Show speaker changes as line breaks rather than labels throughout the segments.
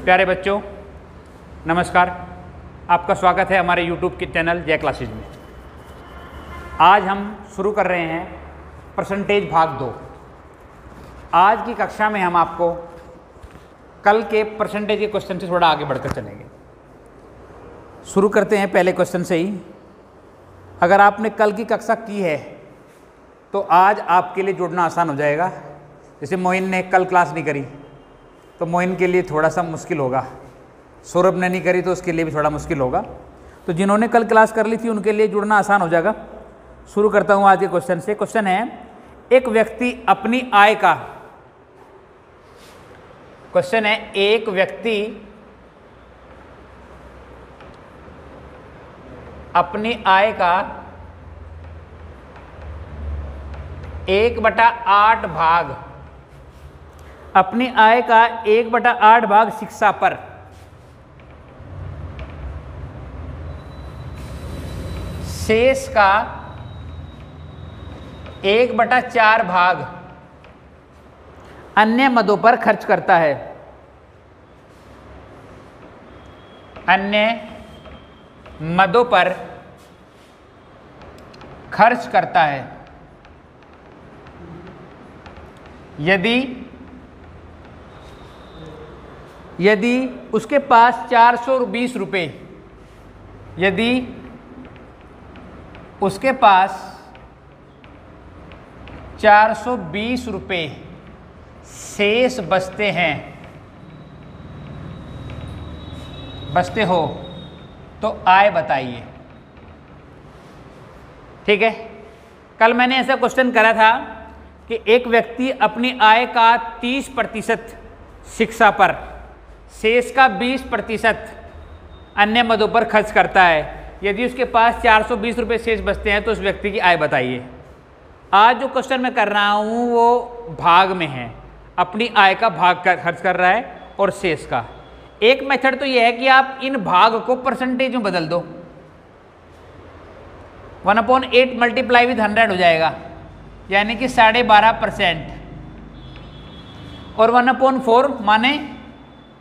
प्यारे बच्चों नमस्कार, आपका स्वागत है हमारे YouTube के चैनल जय क्लासेज में। आज हम शुरू कर रहे हैं परसेंटेज भाग 2। आज की कक्षा में हम आपको कल के परसेंटेज के क्वेश्चन से थोड़ा आगे बढ़कर चलेंगे। शुरू करते हैं पहले क्वेश्चन से ही। अगर आपने कल की कक्षा की है तो आज आपके लिए जुड़ना आसान हो जाएगा। जैसे मोइन ने कल क्लास नहीं करी तो मोइन के लिए थोड़ा सा मुश्किल होगा, सौरभ ने नहीं करी तो उसके लिए भी थोड़ा मुश्किल होगा। तो जिन्होंने कल क्लास कर ली थी उनके लिए जुड़ना आसान हो जाएगा। शुरू करता हूँ आज के क्वेश्चन से। क्वेश्चन है, एक व्यक्ति अपनी आय का एक व्यक्ति अपनी आय का 1/8 भाग अपनी आय का 1/8 भाग शिक्षा पर शेष का 1/4 भाग अन्य मदों पर खर्च करता है। अन्य मदों पर खर्च करता है। यदि उसके पास 420 रुपये यदि उसके पास 420 रुपये शेष बचते हो तो आय बताइए। ठीक है, कल मैंने ऐसा क्वेश्चन करा था कि एक व्यक्ति अपनी आय का 30% शिक्षा पर, शेष का 20% अन्य मदों पर खर्च करता है। यदि उसके पास 420 रुपये शेष बचते हैं तो उस व्यक्ति की आय बताइए। आज जो क्वेश्चन मैं कर रहा हूँ वो भाग में है, अपनी आय का भाग खर्च कर रहा है और शेष का। एक मेथड तो ये है कि आप इन भाग को परसेंटेज में बदल दो। 1/8 मल्टीप्लाई विद 100 हो जाएगा, यानी कि 12.5%, और 1/4 माने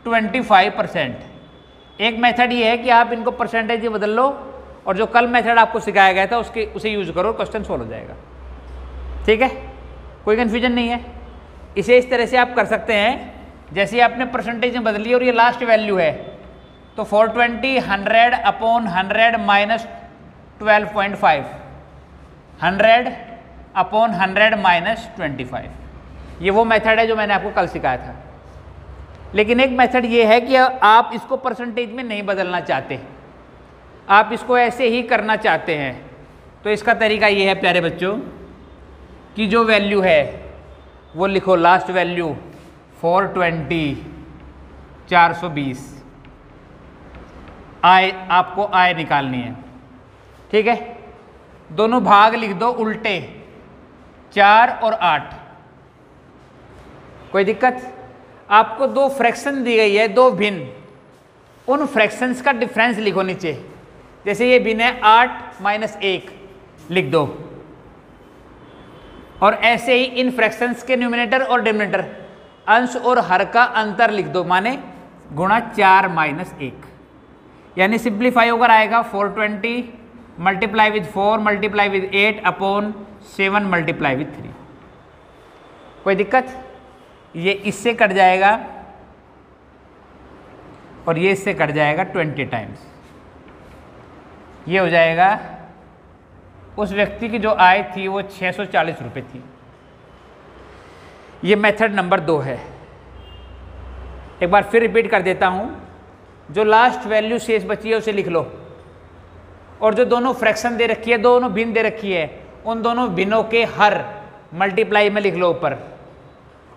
25%। एक मेथड ये है कि आप इनको परसेंटेज में बदल लो और जो कल मेथड आपको सिखाया गया था उसे यूज करो, क्वेश्चन सोल्व हो जाएगा। ठीक है, कोई कन्फ्यूजन नहीं है। इसे इस तरह से आप कर सकते हैं, जैसे आपने परसेंटेज में बदली और ये लास्ट वैल्यू है तो 420 100/100 माइनस 12.5, 100/100 माइनस 25। ये वो मेथड है जो मैंने आपको कल सिखाया था। लेकिन एक मेथड ये है कि आप इसको परसेंटेज में नहीं बदलना चाहते, आप इसको ऐसे ही करना चाहते हैं। तो इसका तरीका ये है प्यारे बच्चों कि जो वैल्यू है वो लिखो, लास्ट वैल्यू 420 420। आय, आपको आय निकालनी है। ठीक है, दोनों भाग लिख दो उल्टे, 4 और 8। कोई दिक्कत? आपको दो फ्रैक्शन दी गई है, दो भिन्न, उन फ्रैक्शंस का डिफरेंस लिखो नीचे। जैसे ये भिन्न है 8 - 1 लिख दो, और ऐसे ही इन फ्रैक्शंस के न्यूमरेटर और डिनोमिनेटर, अंश और हर का अंतर लिख दो, माने गुणा 4 - 1, यानी सिंप्लीफाई होकर आएगा 420 multiply with 4 multiply with 8/7 multiply with 3। कोई दिक्कत? ये इससे कट जाएगा और ये इससे कट जाएगा 20 टाइम्स। ये हो जाएगा, उस व्यक्ति की जो आय थी वो 640 रुपये थी। ये मेथड नंबर 2 है। एक बार फिर रिपीट कर देता हूँ, जो लास्ट वैल्यू शेष बची है उसे लिख लो, और जो दोनों फ्रैक्शन दे रखी है, दोनों भिन्न दे रखी है, उन दोनों भिन्नों के हर मल्टीप्लाई में लिख लो ऊपर,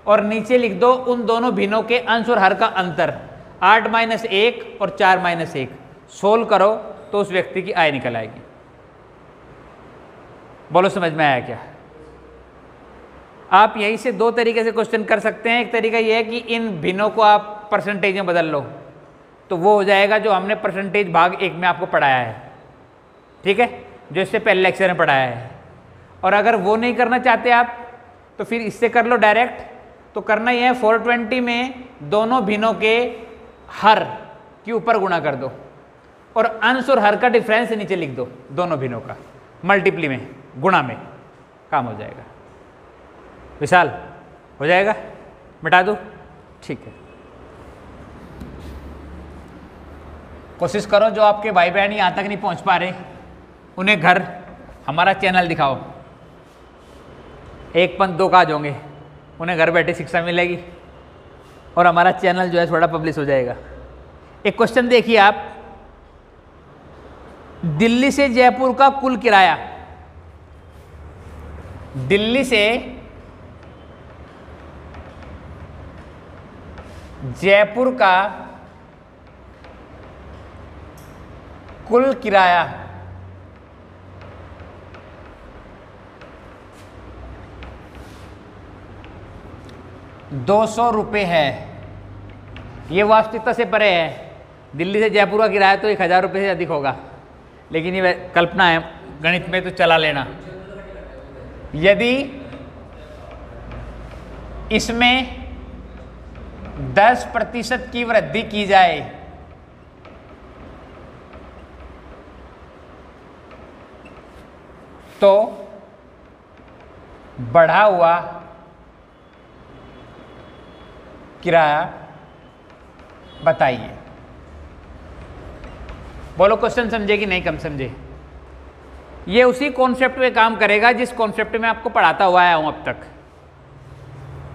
और नीचे लिख दो उन दोनों भिन्नों के अंश और हर का अंतर, 8 - 1 और 4 - 1। सोल्व करो तो उस व्यक्ति की आय निकल आएगी। बोलो, समझ में आया क्या? आप यहीं से दो तरीके से क्वेश्चन कर सकते हैं। एक तरीका ये है कि इन भिन्नों को आप परसेंटेज में बदल लो, तो वो हो जाएगा जो हमने परसेंटेज भाग 1 में आपको पढ़ाया है। ठीक है, जो इससे पहले लेक्चर में पढ़ाया है। और अगर वो नहीं करना चाहते आप तो फिर इससे कर लो डायरेक्ट। तो करना ही है 420 में दोनों भिन्नों के हर के ऊपर गुणा कर दो और अंश और हर का डिफरेंस नीचे लिख दो, दोनों भिन्नों का मल्टीप्ली में, गुणा में, काम हो जाएगा। विशाल हो जाएगा, मिटा दो, ठीक है। कोशिश करो जो आपके भाई बहन यहाँ तक नहीं पहुँच पा रहे उन्हें घर हमारा चैनल दिखाओ, एक पंथ दो काज होंगे, उन्हें घर बैठे शिक्षा मिलेगी और हमारा चैनल जो है थोड़ा पब्लिश हो जाएगा। एक क्वेश्चन देखिए आप, दिल्ली से जयपुर का कुल किराया, दिल्ली से जयपुर का कुल किराया ₹200 है। ये वास्तविकता से परे है। दिल्ली से जयपुर का किराया तो 1000 रुपये से अधिक होगा, लेकिन ये कल्पना है, गणित में तो चला लेना। यदि इसमें 10% की वृद्धि की जाए तो बढ़ा हुआ किराया बताइए। बोलो क्वेश्चन समझे कि नहीं कम समझे? ये उसी कॉन्सेप्ट में काम करेगा जिस कॉन्सेप्ट में आपको पढ़ाता हुआ आया हूं अब तक।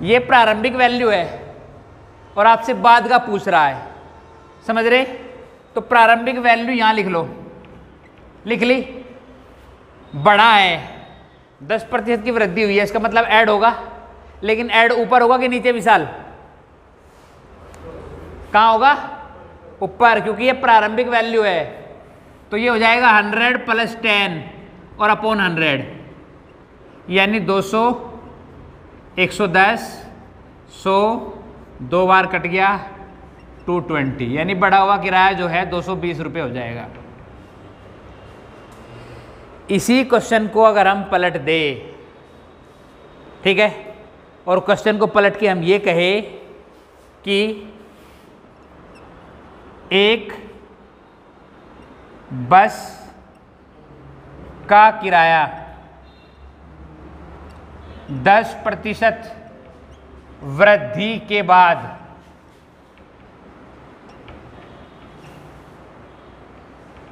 ये प्रारंभिक वैल्यू है और आपसे बाद का पूछ रहा है, समझ रहे? तो प्रारंभिक वैल्यू यहां लिख लो, लिख ली, बड़ा है, 10% की वृद्धि हुई है, इसका मतलब ऐड होगा, लेकिन ऐड ऊपर होगा कि नीचे विशाल? कहाँ होगा? ऊपर, क्योंकि ये प्रारंभिक वैल्यू है। तो ये हो जाएगा 100 + 10 और अपॉन 100, यानी 200, 110, 100, 2 बार कट गया, 220, यानी बढ़ा हुआ किराया जो है 220 रुपये हो जाएगा। इसी क्वेश्चन को अगर हम पलट दें, ठीक है, और क्वेश्चन को पलट के हम ये कहें कि एक बस का किराया 10% वृद्धि के बाद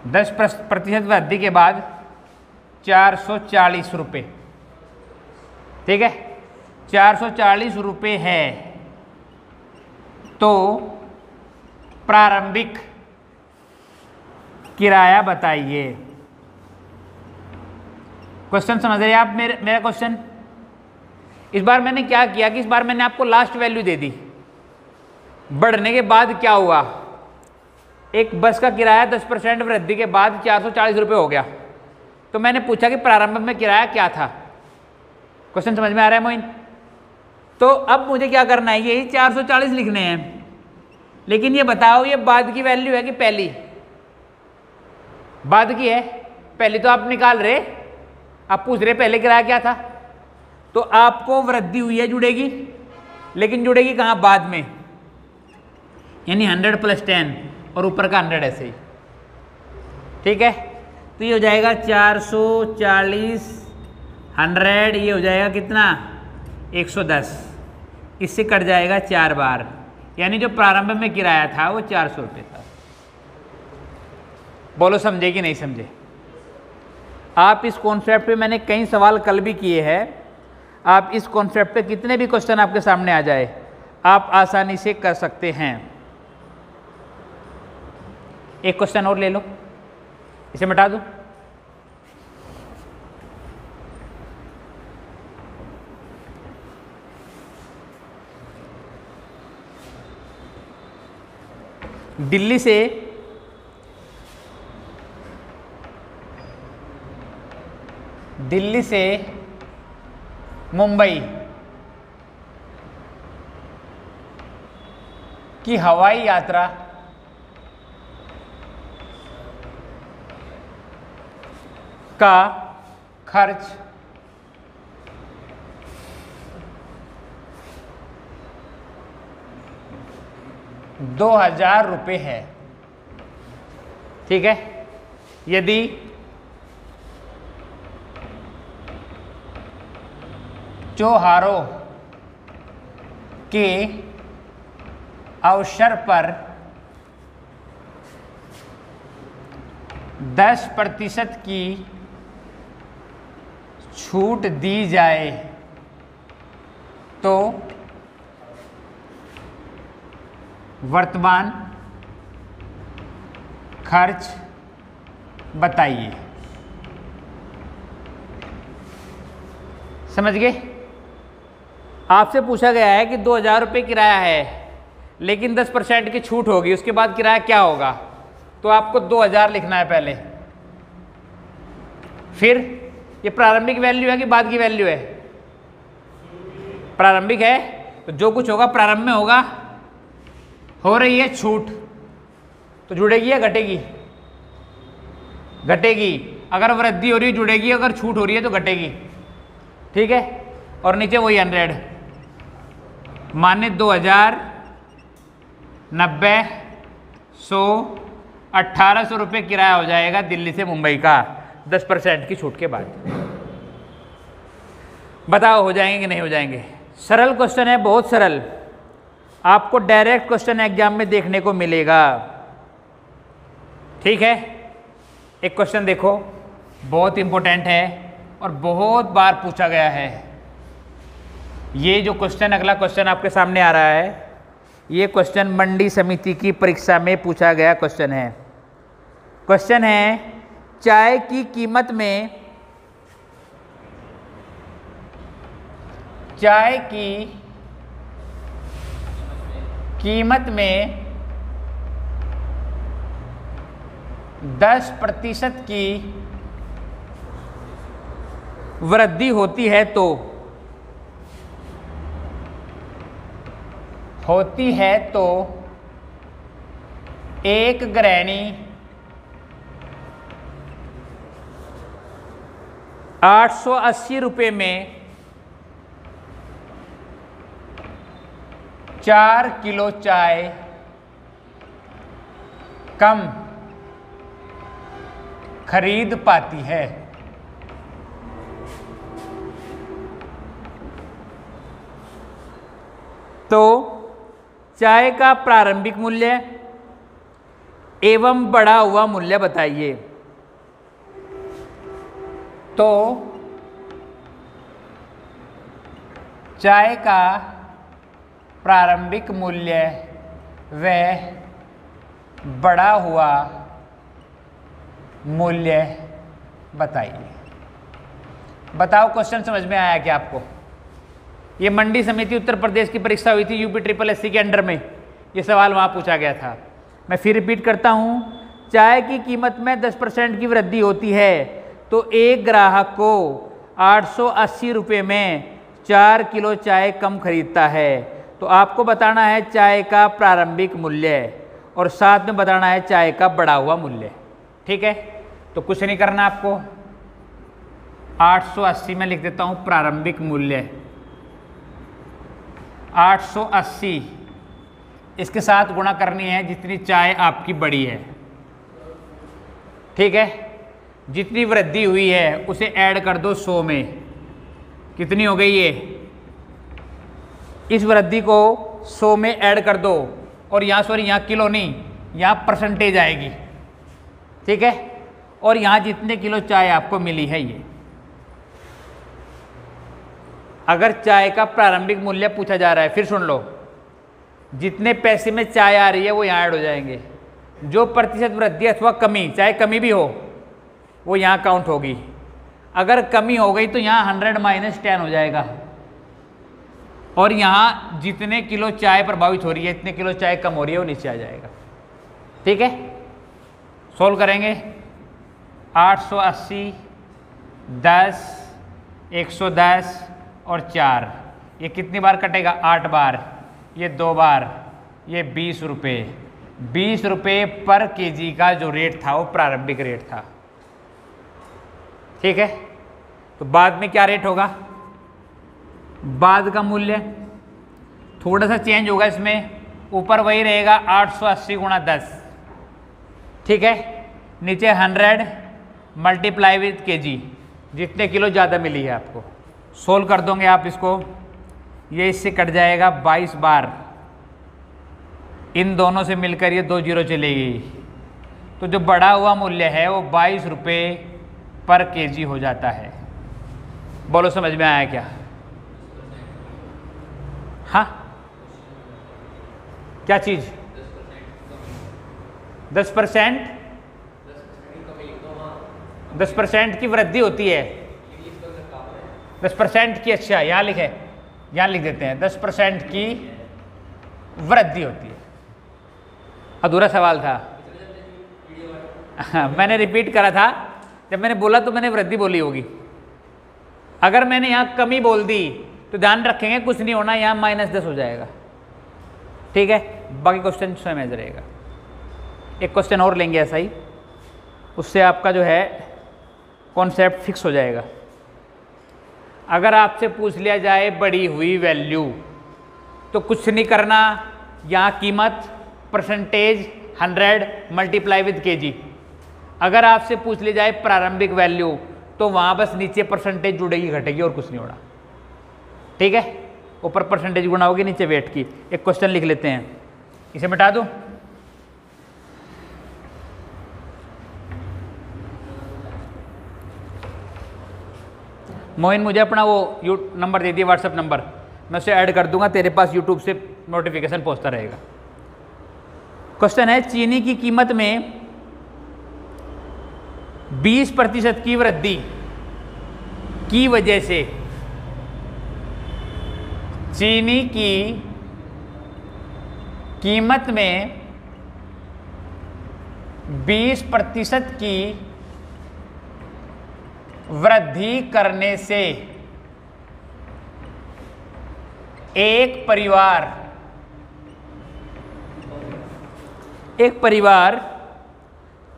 10% वृद्धि के बाद 440 रुपये, ठीक है, 440 रुपये है, तो प्रारंभिक किराया बताइए। क्वेश्चन समझ रहे हैं आप मेरा क्वेश्चन? इस बार मैंने क्या किया कि इस बार मैंने आपको लास्ट वैल्यू दे दी। बढ़ने के बाद क्या हुआ? एक बस का किराया 10% वृद्धि के बाद 440 रुपये हो गया, तो मैंने पूछा कि प्रारंभ में किराया क्या था। क्वेश्चन समझ में आ रहा है मोइन? तो अब मुझे क्या करना है, यही 440 लिखने हैं, लेकिन ये बताओ ये बाद की वैल्यू है कि पहली? बाद की है। पहली तो आप निकाल रहे, आप पूछ रहे पहले किराया क्या था, तो आपको वृद्धि हुई है जुड़ेगी, लेकिन जुड़ेगी कहाँ? बाद में, यानी 100 + 10 और ऊपर का 100 ऐसे ही, ठीक है। तो ये हो जाएगा 440, 100, ये हो जाएगा कितना? 110, इससे कट जाएगा 4 बार, यानी जो प्रारंभ में किराया था वो 400 रुपये था। बोलो समझे कि नहीं समझे? आप इस कॉन्सेप्ट पे मैंने कई सवाल कल भी किए हैं, आप इस कॉन्सेप्ट पे कितने भी क्वेश्चन आपके सामने आ जाए आप आसानी से कर सकते हैं। एक क्वेश्चन और ले लो, इसे मिटा दो। दिल्ली से मुंबई की हवाई यात्रा का खर्च 2,000 रुपये है। ठीक है, यदि त्योहारों के अवसर पर 10% की छूट दी जाए तो वर्तमान खर्च बताइए। समझ गए? आपसे पूछा गया है कि 2,000 रुपये किराया है, लेकिन 10% की छूट होगी, उसके बाद किराया क्या होगा? तो आपको 2,000 लिखना है पहले। फिर ये प्रारंभिक वैल्यू है कि बाद की वैल्यू है? प्रारंभिक है, तो जो कुछ होगा प्रारंभ में होगा। हो रही है छूट, तो जुड़ेगी या घटेगी? घटेगी। अगर वृद्धि हो रही है जुड़ेगी, अगर छूट हो रही है तो घटेगी। ठीक है, और नीचे वही 100 माने 2,000, 90, 100, 1,800 रुपये किराया हो जाएगा दिल्ली से मुंबई का 10% की छूट के बाद। बताओ हो जाएंगे कि नहीं हो जाएंगे? सरल क्वेश्चन है, बहुत सरल। आपको डायरेक्ट क्वेश्चन एग्जाम में देखने को मिलेगा। ठीक है, एक क्वेश्चन देखो, बहुत इंपॉर्टेंट है और बहुत बार पूछा गया है। ये जो क्वेश्चन, अगला क्वेश्चन आपके सामने आ रहा है, ये क्वेश्चन मंडी समिति की परीक्षा में पूछा गया क्वेश्चन है। क्वेश्चन है, चाय की कीमत में 10% की वृद्धि होती है तो 1 गृहिणी 880 रुपये में 4 किलो चाय कम खरीद पाती है। तो चाय का प्रारंभिक मूल्य एवं बढ़ा हुआ मूल्य बताइए। तो चाय का प्रारंभिक मूल्य व बढ़ा हुआ मूल्य बताइए। बताओ क्वेश्चन समझ में आया क्या आपको? ये मंडी समिति उत्तर प्रदेश की परीक्षा हुई थी यूपी SSSC के अंडर में, ये सवाल वहाँ पूछा गया था। मैं फिर रिपीट करता हूँ, चाय की कीमत में 10% की वृद्धि होती है तो एक ग्राहक को 880 रुपये में 4 किलो चाय कम खरीदता है। तो आपको बताना है चाय का प्रारंभिक मूल्य और साथ में बताना है चाय का बढ़ा हुआ मूल्य। ठीक है, तो कुछ नहीं करना आपको, 880 में लिख देता हूँ प्रारंभिक मूल्य 880, इसके साथ गुणा करनी है जितनी चाय आपकी बड़ी है। ठीक है, जितनी वृद्धि हुई है उसे ऐड कर दो 100 में, कितनी हो गई ये? इस वृद्धि को 100 में ऐड कर दो, और यहाँ सॉरी यहाँ किलो नहीं, यहाँ परसेंटेज आएगी। ठीक है, और यहाँ जितने किलो चाय आपको मिली है ये, अगर चाय का प्रारंभिक मूल्य पूछा जा रहा है, फिर सुन लो, जितने पैसे में चाय आ रही है वो यहाँ ऐड हो जाएंगे। जो प्रतिशत वृद्धि अथवा कमी, चाहे कमी भी हो, वो यहाँ काउंट होगी। अगर कमी हो गई तो यहाँ 100 - 10 हो जाएगा, और यहाँ जितने किलो चाय प्रभावित हो रही है, इतने किलो चाय कम हो रही है, वो नीचे आ जाएगा। ठीक है, सोल्व करेंगे। 880, 10, 110 और 4, ये कितनी बार कटेगा? 8 बार, ये 2 बार, ये 20 रुपये। 20 रुपये पर केजी का जो रेट था वो प्रारंभिक रेट था। ठीक है, तो बाद में क्या रेट होगा? बाद का मूल्य थोड़ा सा चेंज होगा इसमें, ऊपर वही रहेगा 880 गुणा 10, ठीक है। नीचे 100 मल्टीप्लाई विद केजी, जितने किलो ज़्यादा मिली है आपको। सोल्व कर दोगे आप इसको, ये इससे कट जाएगा 22 बार, इन दोनों से मिलकर ये 2 जीरो चलेगी, तो जो बढ़ा हुआ मूल्य है वो 22 रुपये पर केजी हो जाता है। बोलो समझ में आया क्या? हाँ, क्या चीज़? 10%? 10% की वृद्धि होती है, 10% की, अच्छा यहाँ लिखे, यहाँ लिख देते हैं 10% की वृद्धि होती है। अधूरा सवाल था। मैंने रिपीट करा था, जब मैंने बोला तो मैंने वृद्धि बोली होगी। अगर मैंने यहाँ कमी बोल दी तो ध्यान रखेंगे कुछ नहीं होना, यहाँ -10 हो जाएगा, ठीक है। बाकी क्वेश्चन समझ रहेगा। एक क्वेश्चन और लेंगे ऐसा ही, उससे आपका जो है कॉन्सेप्ट फिक्स हो जाएगा। अगर आपसे पूछ लिया जाए बढ़ी हुई वैल्यू, तो कुछ नहीं करना, यहाँ कीमत परसेंटेज 100 मल्टीप्लाई विद केजी। अगर आपसे पूछ ली जाए प्रारंभिक वैल्यू, तो वहाँ बस नीचे परसेंटेज जुड़ेगी घटेगी और कुछ नहीं होना, ठीक है। ऊपर परसेंटेज गुणा होगी, नीचे वेट की। एक क्वेश्चन लिख लेते हैं, इसे मिटा दूँ। मोइन मुझे अपना वो नंबर दे दिए, व्हाट्सएप नंबर, मैं उसे ऐड कर दूंगा, तेरे पास यूट्यूब से नोटिफिकेशन पहुंचता रहेगा। क्वेश्चन है, चीनी की कीमत में 20% की वृद्धि की वजह से चीनी की कीमत में 20% की वृद्धि करने से एक परिवार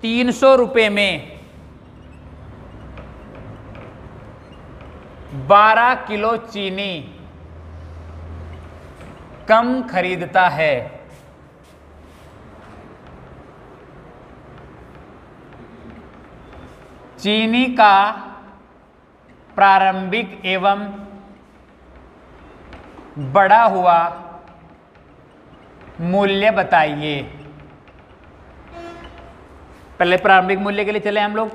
300 रुपये में 12 किलो चीनी कम खरीदता है। चीनी का प्रारंभिक एवं बढ़ा हुआ मूल्य बताइए। पहले प्रारंभिक मूल्य के लिए चले हम लोग।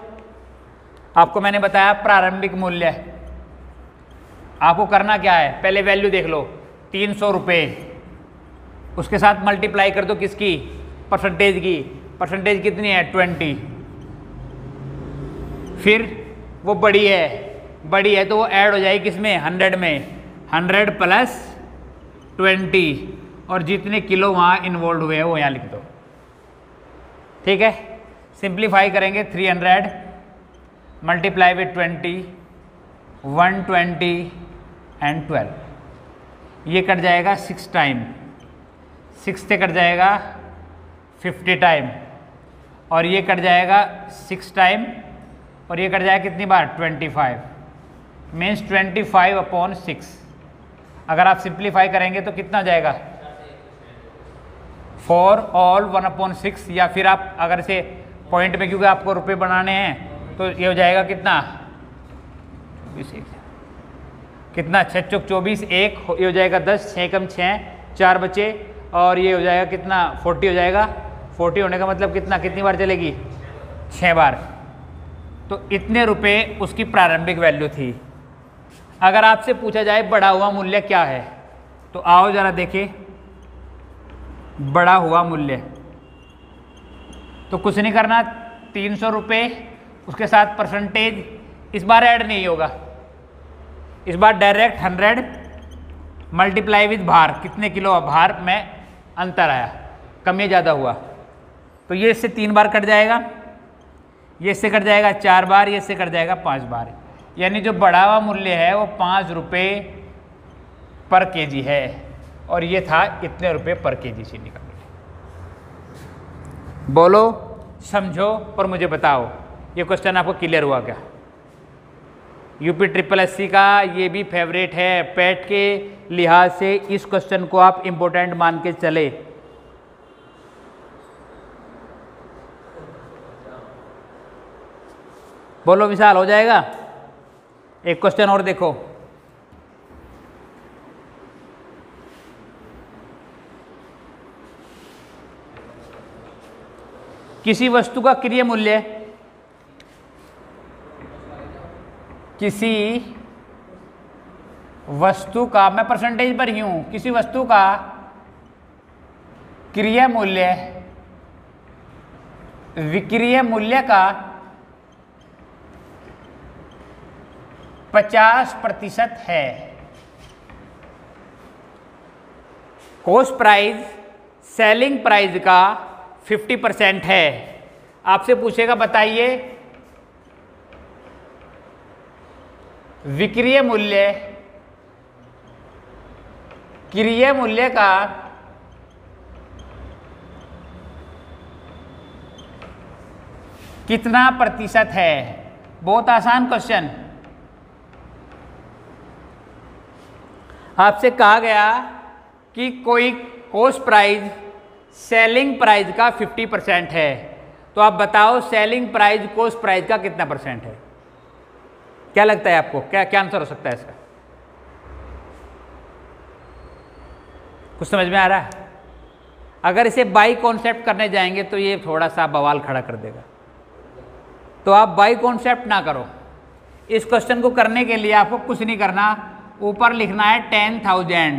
आपको मैंने बताया प्रारंभिक मूल्य, आपको करना क्या है, पहले वैल्यू देख लो 300 रुपये, उसके साथ मल्टीप्लाई कर दो किसकी, परसेंटेज की। परसेंटेज कितनी है 20। फिर वो बड़ी है तो वो ऐड हो जाएगी किसमें, 100 में, 100 + 20, और जितने किलो वहाँ इन्वॉल्व हुए हैं वो यहाँ लिख दो, ठीक है। सिंप्लीफाई करेंगे, 300 मल्टीप्लाई विद 20, 120 एंड 12, ये कट जाएगा 6 टाइम, 6 से कट जाएगा 50 टाइम, और ये कट जाएगा 6 टाइम, और ये कट जाएगा कितनी बार, 25, मीन्स 25/6। अगर आप सिंप्लीफाई करेंगे तो कितना जाएगा, 4 ऑल 1/6, या फिर आप अगर इसे पॉइंट में, क्योंकि आपको रुपए बनाने हैं, तो ये हो जाएगा कितना, 6 चौक 24, 1 ये हो जाएगा 10, 6 कम 6, 4 बचे, और ये हो जाएगा कितना, 40 हो जाएगा। 40 होने का मतलब कितना, कितनी बार चलेगी, 6 बार। तो इतने रुपए उसकी प्रारंभिक वैल्यू थी। अगर आपसे पूछा जाए बढ़ा हुआ मूल्य क्या है, तो आओ जरा देखें बढ़ा हुआ मूल्य। तो कुछ नहीं करना, 300 रुपये, उसके साथ परसेंटेज, इस बार ऐड नहीं होगा, इस बार डायरेक्ट 100 मल्टीप्लाई विद भार, कितने किलो भार में अंतर आया, कम या ज़्यादा हुआ, तो ये इससे 3 बार कट जाएगा, ये इससे कट जाएगा 4 बार, ये इससे कट जाएगा 5 बार। यानी जो बढ़ा हुआ मूल्य है वो 5 रुपये पर केजी है, और ये था इतने रुपये पर केजी चीनी का मूल्य। बोलो, समझो और मुझे बताओ, ये क्वेश्चन आपको क्लियर हुआ क्या? यूपी SSSC का ये भी फेवरेट है, पैट के लिहाज से इस क्वेश्चन को आप इम्पोर्टेंट मान के चले। बोलो विशाल, हो जाएगा? एक क्वेश्चन और देखो। किसी वस्तु का क्रय मूल्य, किसी वस्तु का, मैं परसेंटेज पर ही हूं, किसी वस्तु का क्रय मूल्य विक्रय मूल्य का 50% है। कॉस्ट प्राइस सेलिंग प्राइस का 50% है। आपसे पूछेगा बताइए विक्रय मूल्य क्रय मूल्य का कितना प्रतिशत है। बहुत आसान क्वेश्चन। आपसे कहा गया कि कोई कॉस्ट प्राइस सेलिंग प्राइस का 50% है, तो आप बताओ सेलिंग प्राइस कॉस्ट प्राइस का कितना परसेंट है। क्या लगता है आपको, क्या क्या आंसर हो सकता है इसका? कुछ समझ में आ रहा है? अगर इसे बाई कॉन्सेप्ट करने जाएंगे तो ये थोड़ा सा बवाल खड़ा कर देगा, तो आप बाई कॉन्सेप्ट ना करो। इस क्वेश्चन को करने के लिए आपको कुछ नहीं करना, ऊपर लिखना है 10,000,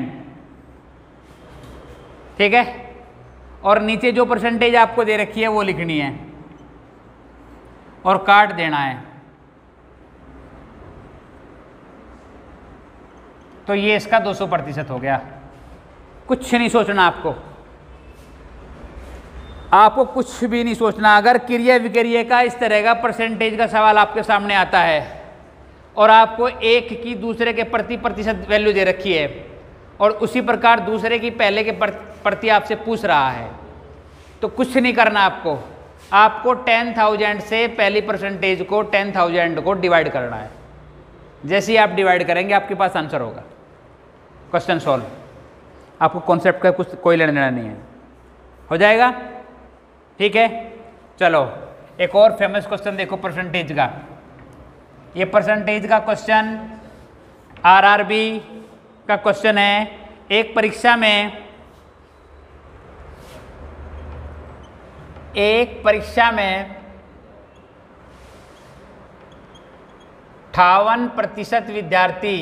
ठीक है, और नीचे जो परसेंटेज आपको दे रखी है वो लिखनी है और काट देना है। तो ये इसका 200% हो गया। कुछ नहीं सोचना आपको कुछ भी नहीं सोचना। अगर क्रय विक्रय का इस तरह का परसेंटेज का सवाल आपके सामने आता है और आपको एक की दूसरे के प्रतिशत वैल्यू दे रखी है और उसी प्रकार दूसरे की पहले के प्रति आपसे पूछ रहा है, तो कुछ नहीं करना आपको 10,000 से पहली परसेंटेज को 10,000 को डिवाइड करना है। जैसे ही आप डिवाइड करेंगे आपके पास आंसर होगा, क्वेश्चन सॉल्व। आपको कॉन्सेप्ट का कोई लेना देना नहीं है, हो जाएगा, ठीक है। चलो एक और फेमस क्वेश्चन देखो परसेंटेज का। ये परसेंटेज का क्वेश्चन आरआरबी का क्वेश्चन है। एक परीक्षा में 58% विद्यार्थी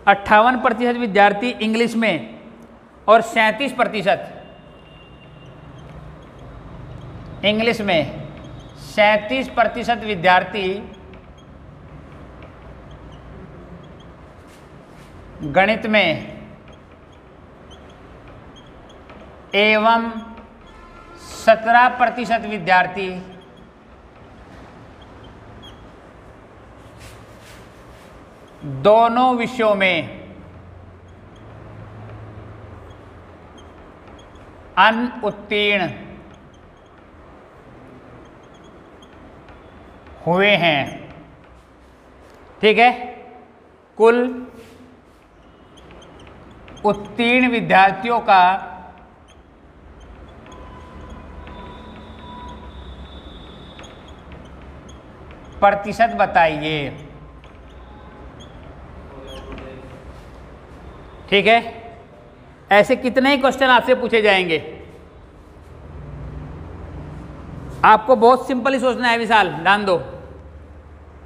58% विद्यार्थी इंग्लिश में और 37% इंग्लिश में 37% विद्यार्थी गणित में एवं 17% विद्यार्थी दोनों विषयों में अनुत्तीर्ण हुए हैं, ठीक है। कुल उत्तीर्ण विद्यार्थियों का प्रतिशत बताइए, ठीक है। ऐसे कितने ही क्वेश्चन आपसे पूछे जाएंगे। आपको बहुत सिंपल ही सोचना है विशाल, ध्यान दो।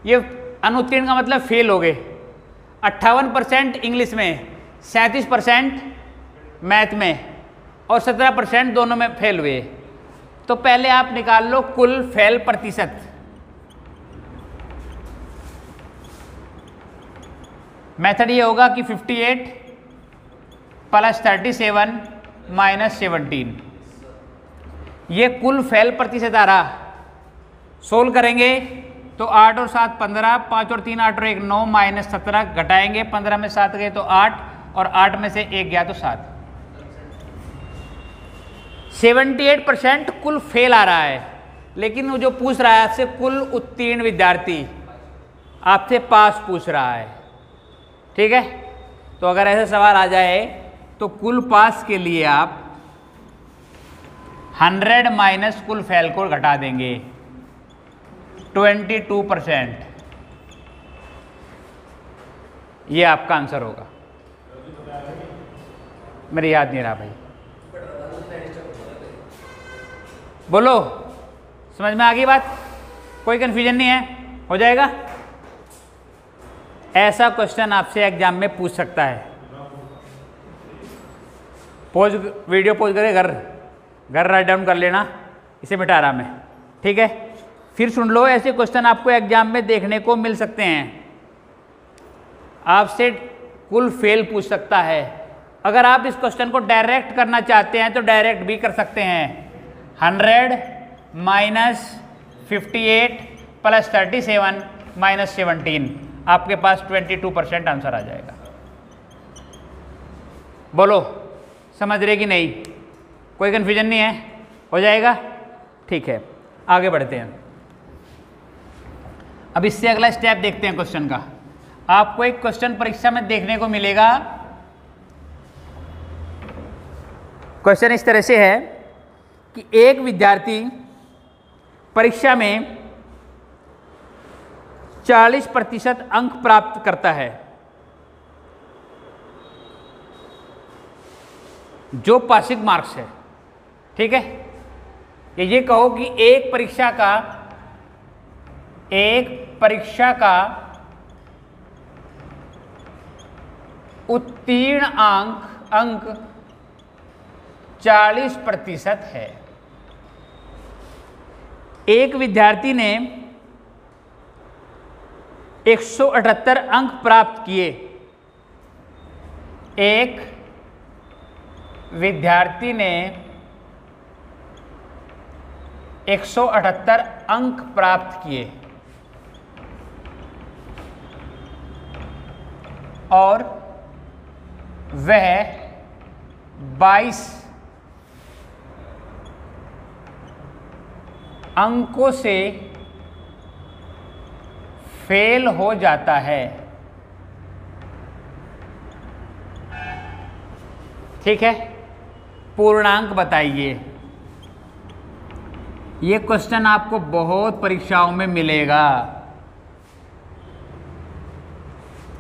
ये अनुत्तीर्ण का मतलब फेल हो गए। 58% इंग्लिश में, 37% मैथ में और 17% दोनों में फेल हुए। तो पहले आप निकाल लो कुल फेल प्रतिशत। मेथड ये होगा कि 58 + 37 - 17, ये कुल फेल प्रतिशत आ रहा। सोल्व करेंगे तो 8 और 7 15, 5 और 3 8 और 1 9 - 17 घटाएंगे, 15 में 7 गए तो 8 और 8 में से 1 गया तो 7। 78% कुल फेल आ रहा है, लेकिन वो जो पूछ रहा है आपसे कुल उत्तीर्ण विद्यार्थी, आपसे पास पूछ रहा है, ठीक है। तो अगर ऐसा सवाल आ जाए तो कुल पास के लिए आप 100 माइनस कुल फेल को घटा देंगे 22%। ये आपका आंसर होगा। मेरे याद नहीं रहा भाई, बोलो, समझ में आ गई बात? कोई कंफ्यूजन नहीं है? हो जाएगा। ऐसा क्वेश्चन आपसे एग्जाम में पूछ सकता है। पोज वीडियो पोज करके घर राइट डाउन कर लेना, इसे मिटा रहा मैं, ठीक है? फिर सुन लो, ऐसे क्वेश्चन आपको एग्जाम में देखने को मिल सकते हैं। आपसे कुल फेल पूछ सकता है। अगर आप इस क्वेश्चन को डायरेक्ट करना चाहते हैं तो डायरेक्ट भी कर सकते हैं। 100 माइनस 58 प्लस 37 माइनस 17, आपके पास 22% आंसर आ जाएगा। बोलो, समझ रहे कि नहीं? कोई कन्फ्यूजन नहीं है? हो जाएगा, ठीक है। आगे बढ़ते हैं। अब इससे अगला स्टेप देखते हैं क्वेश्चन का। आपको एक क्वेश्चन परीक्षा में देखने को मिलेगा। क्वेश्चन इस तरह से है कि एक विद्यार्थी परीक्षा में 40% अंक प्राप्त करता है, जो पासिंग मार्क्स है, ठीक है? ये कहो कि एक परीक्षा का उत्तीर्ण अंक 40% है। एक विद्यार्थी ने 178 अंक प्राप्त किए। एक विद्यार्थी ने 178 अंक प्राप्त किए और वह 22 अंकों से फेल हो जाता है, ठीक है? पूर्णांक बताइए। ये क्वेश्चन आपको बहुत परीक्षाओं में मिलेगा।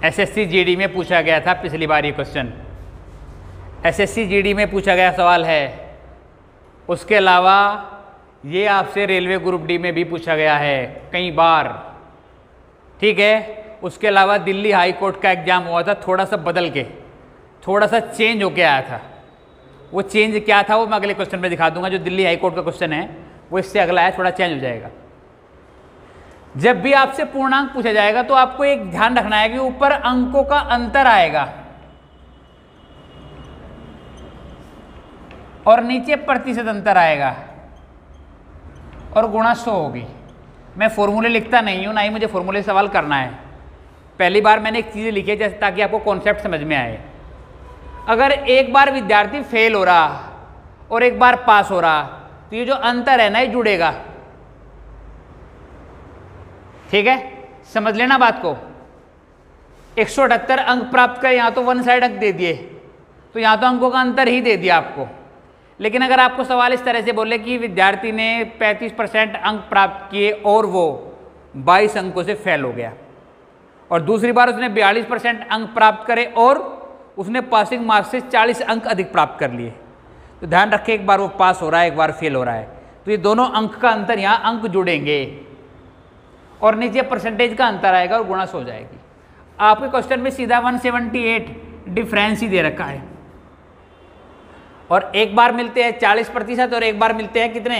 एसएससी जीडी में पूछा गया था पिछली बार ये क्वेश्चन। एसएससी जीडी में पूछा गया सवाल है। उसके अलावा ये आपसे रेलवे ग्रुप डी में भी पूछा गया है कई बार, ठीक है? उसके अलावा दिल्ली हाई कोर्ट का एग्जाम हुआ था, थोड़ा सा बदल के, थोड़ा सा चेंज होके आया था। वो चेंज क्या था वो मैं अगले क्वेश्चन में दिखा दूंगा। जो दिल्ली हाई कोर्ट का क्वेश्चन है वो इससे अगला है, थोड़ा चेंज हो जाएगा। जब भी आपसे पूर्णांक पूछा जाएगा तो आपको एक ध्यान रखना है कि ऊपर अंकों का अंतर आएगा और नीचे प्रतिशत अंतर आएगा और गुणा 100 होगी। मैं फॉर्मूले लिखता नहीं हूँ, ना ही मुझे फॉर्मूले सवाल करना है। पहली बार मैंने एक चीज़ लिखी है जैसे ताकि आपको कॉन्सेप्ट समझ में आए। अगर एक बार विद्यार्थी फेल हो रहा और एक बार पास हो रहा तो ये जो अंतर है ना ये जुड़ेगा, ठीक है? समझ लेना बात को। 178 अंक प्राप्त कर, यहाँ तो वन साइड अंक दे दिए तो यहाँ तो अंकों का अंतर ही दे दिया आपको। लेकिन अगर आपको सवाल इस तरह से बोले कि विद्यार्थी ने 35% अंक प्राप्त किए और वो 22 अंकों से फेल हो गया, और दूसरी बार उसने 42% अंक प्राप्त करे और उसने पासिंग मार्क्स से 40 अंक अधिक प्राप्त कर लिए, तो ध्यान रखें एक बार वो पास हो रहा है, एक बार फेल हो रहा है, तो ये दोनों अंक का अंतर यहाँ अंक जुड़ेंगे और नीचे परसेंटेज का अंतर आएगा और गुणा 100 हो जाएगी। आपके क्वेश्चन में सीधा 178 डिफरेंस ही दे रखा है, और एक बार मिलते हैं 40% और एक बार मिलते हैं कितने?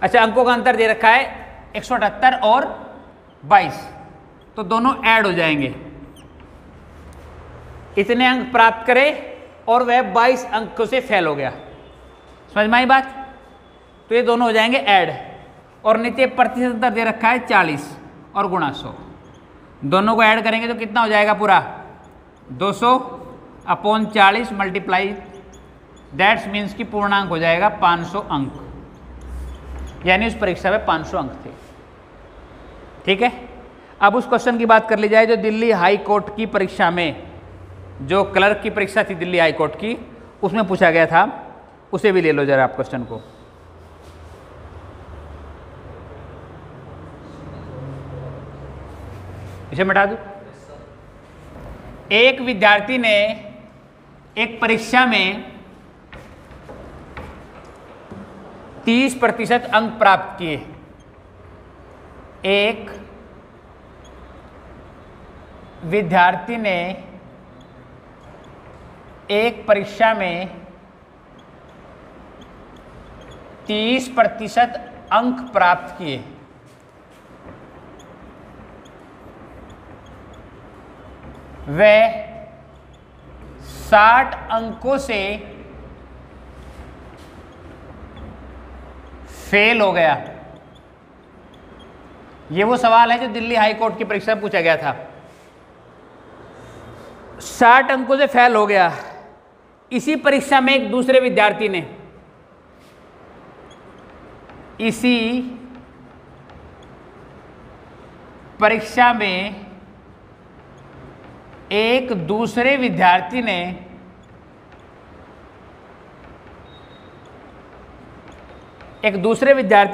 अच्छा, अंकों का अंतर दे रखा है 178 और 22, तो दोनों ऐड हो जाएंगे। इतने अंक प्राप्त करे और वह 22 अंकों से फेल हो गया। समझ में आई बात? तो ये दोनों हो जाएंगे ऐड, और नीचे प्रतिशत अंतर दे रखा है 40 और गुणा 100। दोनों को ऐड करेंगे तो कितना हो जाएगा? पूरा 200/40 मल्टीप्लाई, दैट्स मीन्स की पूर्णांक हो जाएगा 500 अंक, यानी उस परीक्षा में 500 अंक थे, ठीक है? अब उस क्वेश्चन की बात कर ली जाए जो दिल्ली हाई कोर्ट की परीक्षा में, जो क्लर्क की परीक्षा थी दिल्ली हाई कोर्ट की, उसमें पूछा गया था। उसे भी ले लो जरा आप क्वेश्चन को। इसे मिटा दूं। एक विद्यार्थी ने एक परीक्षा में 30% अंक प्राप्त किए। एक विद्यार्थी ने एक परीक्षा में 30% अंक प्राप्त किए। वह 60 अंकों से फेल हो गया। ये वो सवाल है जो दिल्ली हाई कोर्ट की परीक्षा में पूछा गया था। 60 अंकों से फेल हो गया। इसी परीक्षा में एक दूसरे विद्यार्थी ने इसी परीक्षा में एक दूसरे विद्यार्थी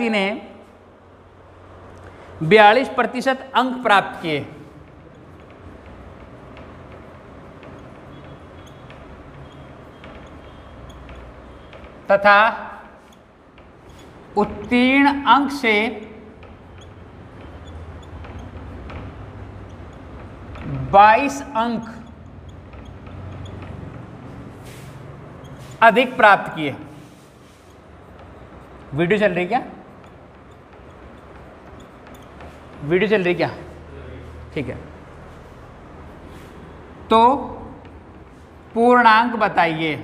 ने 42% अंक प्राप्त किए। तथा उत्तीर्ण अंक से 22 अंक अधिक प्राप्त किए। वीडियो चल रही क्या? वीडियो चल रही क्या? ठीक है। तो पूर्णांक बताइए।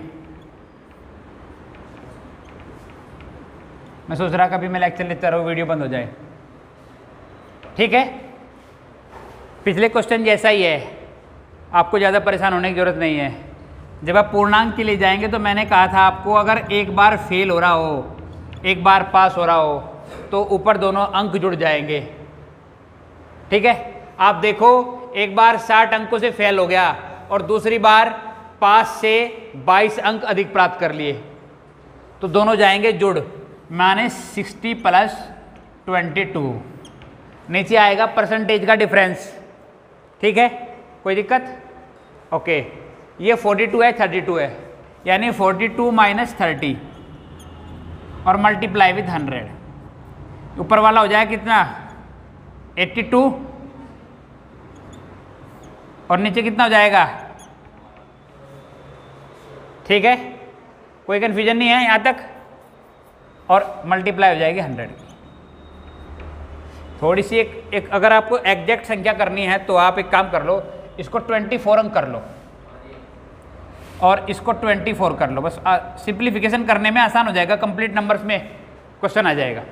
मैं सोच रहा कभी मैं लेक्चर लेता रहूं, वीडियो बंद हो जाए। ठीक है, पिछले क्वेश्चन जैसा ही है, आपको ज़्यादा परेशान होने की ज़रूरत नहीं है। जब आप पूर्णांक के लिए जाएंगे तो मैंने कहा था आपको, अगर एक बार फेल हो रहा हो, एक बार पास हो रहा हो, तो ऊपर दोनों अंक जुड़ जाएंगे। ठीक है, आप देखो एक बार 60 अंकों से फेल हो गया और दूसरी बार पास से 22 अंक अधिक प्राप्त कर लिए, तो दोनों जाएंगे जुड़, माने 60 + 22। नीचे आएगा परसेंटेज का डिफरेंस। ठीक है, कोई दिक्कत? ओके, ये 42 है, 32 है, यानी 42 - 30 और मल्टीप्लाई विथ 100। ऊपर वाला हो जाएगा कितना? 82 और नीचे कितना हो जाएगा? ठीक है, कोई कन्फ्यूजन नहीं है यहाँ तक? और मल्टीप्लाई हो जाएगी 100 की। थोड़ी सी एक अगर आपको एग्जैक्ट संख्या करनी है तो आप एक काम कर लो, इसको 24 अंक कर लो और इसको 24 कर लो। बस सिंप्लीफिकेशन करने में आसान हो जाएगा, कंप्लीट नंबर्स में क्वेश्चन आ जाएगा।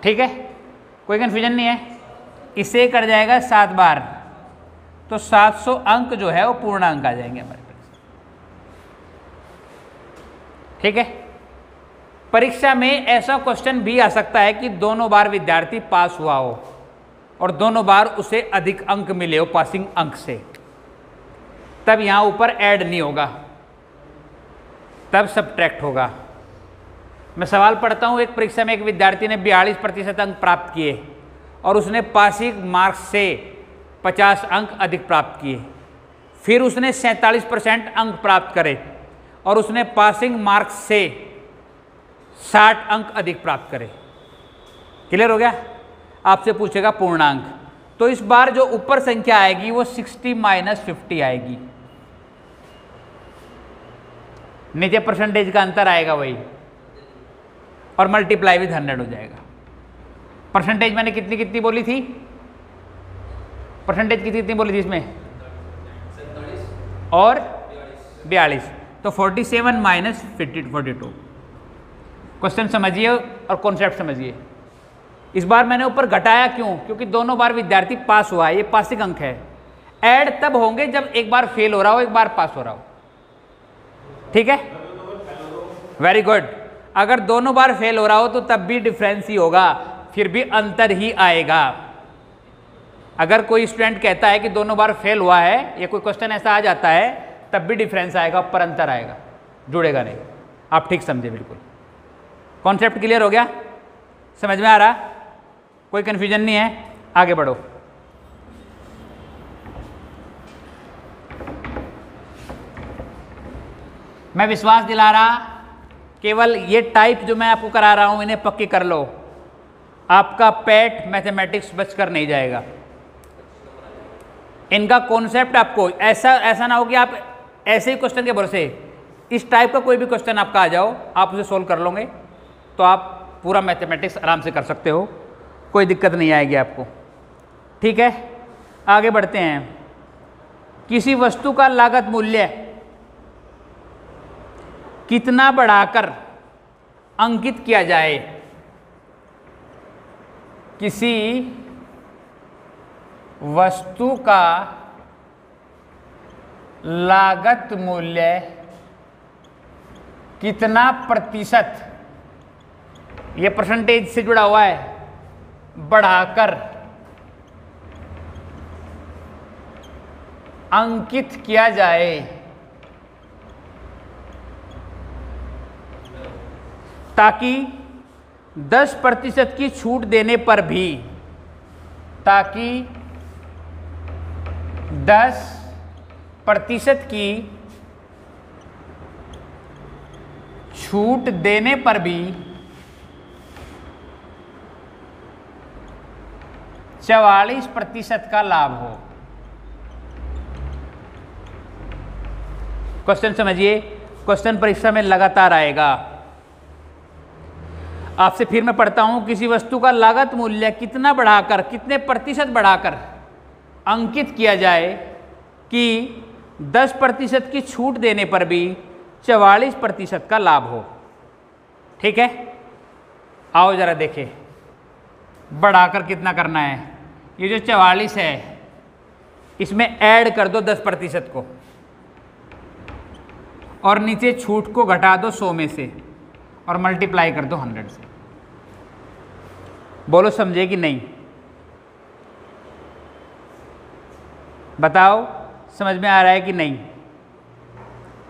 ठीक है, कोई कन्फ्यूजन नहीं है? इसे कर जाएगा 7 बार, तो 700 अंक जो है वो पूर्ण अंक आ जाएंगे हमारे पास। ठीक है, परीक्षा में ऐसा क्वेश्चन भी आ सकता है कि दोनों बार विद्यार्थी पास हुआ हो और दोनों बार उसे अधिक अंक मिले हो पासिंग अंक से, तब यहाँ ऊपर ऐड नहीं होगा, तब सब्ट्रैक्ट होगा। मैं सवाल पढ़ता हूँ, एक परीक्षा में एक विद्यार्थी ने 42% अंक प्राप्त किए और उसने पासिंग मार्क्स से 50 अंक अधिक प्राप्त किए। फिर उसने 47% अंक प्राप्त करे और उसने पासिंग मार्क्स से 60 अंक अधिक प्राप्त करे। क्लियर हो गया? आपसे पूछेगा पूर्णांक, तो इस बार जो ऊपर संख्या आएगी वो 60 - 50 आएगी, नीचे परसेंटेज का अंतर आएगा वही, और मल्टीप्लाई विथ 100 हो जाएगा। परसेंटेज मैंने कितनी कितनी बोली थी? परसेंटेज कितनी कितनी बोली थी इसमें? 47 और 42, तो 47 - 42। क्वेश्चन समझिए और कॉन्सेप्ट समझिए। इस बार मैंने ऊपर घटाया क्यों? क्योंकि दोनों बार विद्यार्थी पास हुआ है, ये पासिंग अंक है। ऐड तब होंगे जब एक बार फेल हो रहा हो, एक बार पास हो रहा हो। ठीक है, वेरी गुड। अगर दोनों बार फेल हो रहा हो तो तब भी डिफरेंस ही होगा, फिर भी अंतर ही आएगा। अगर कोई स्टूडेंट कहता है कि दोनों बार फेल हुआ है, या कोई क्वेश्चन ऐसा आ जाता है, तब भी डिफरेंस आएगा, पर अंतर आएगा, जुड़ेगा नहीं। आप ठीक समझे बिल्कुल। कॉन्सेप्ट क्लियर हो गया, समझ में आ रहा, कोई कन्फ्यूजन नहीं है, आगे बढ़ो। मैं विश्वास दिला रहा, केवल ये टाइप जो मैं आपको करा रहा हूं इन्हें पक्की कर लो, आपका पेट मैथमेटिक्स बचकर नहीं जाएगा। इनका कॉन्सेप्ट आपको ऐसा ना हो कि आप ऐसे ही क्वेश्चन के भरोसे, इस टाइप का कोई भी क्वेश्चन आपका आ जाओ, आप उसे सोल्व कर लोगे तो आप पूरा मैथमेटिक्स आराम से कर सकते हो, कोई दिक्कत नहीं आएगी आपको। ठीक है, आगे बढ़ते हैं। किसी वस्तु का लागत मूल्य कितना बढ़ाकर अंकित किया जाए? किसी वस्तु का लागत मूल्य कितना प्रतिशत, ये परसेंटेज से जुड़ा हुआ है, बढ़ाकर अंकित किया जाए ताकि 10% की छूट देने पर भी, ताकि 10% की छूट देने पर भी 44% का लाभ हो। क्वेश्चन समझिए, क्वेश्चन परीक्षा में लगातार आएगा। आपसे फिर मैं पढ़ता हूं, किसी वस्तु का लागत मूल्य कितना बढ़ाकर, कितने प्रतिशत बढ़ाकर अंकित किया जाए कि 10% की छूट देने पर भी 44% का लाभ हो। ठीक है, आओ जरा देखें बढ़ाकर कितना करना है। ये जो 44 है इसमें ऐड कर दो 10% को और नीचे छूट को घटा दो 100 में से और मल्टीप्लाई कर दो 100 से। बोलो समझे कि नहीं? बताओ समझ में आ रहा है कि नहीं?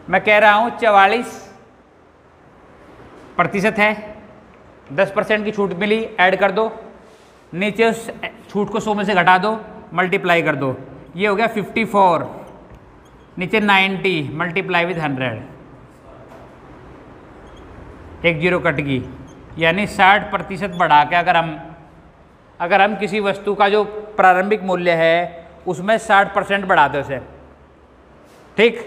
मैं कह रहा हूं 44% है, 10% की छूट मिली, ऐड कर दो, नीचे उस छूट को 100 में से घटा दो, मल्टीप्लाई कर दो, ये हो गया 54, नीचे 90 मल्टीप्लाई विद 100, एक जीरो कट गई, यानी 60% बढ़ा के अगर हम किसी वस्तु का जो प्रारंभिक मूल्य है उसमें 60% बढ़ा दो उसे, ठीक,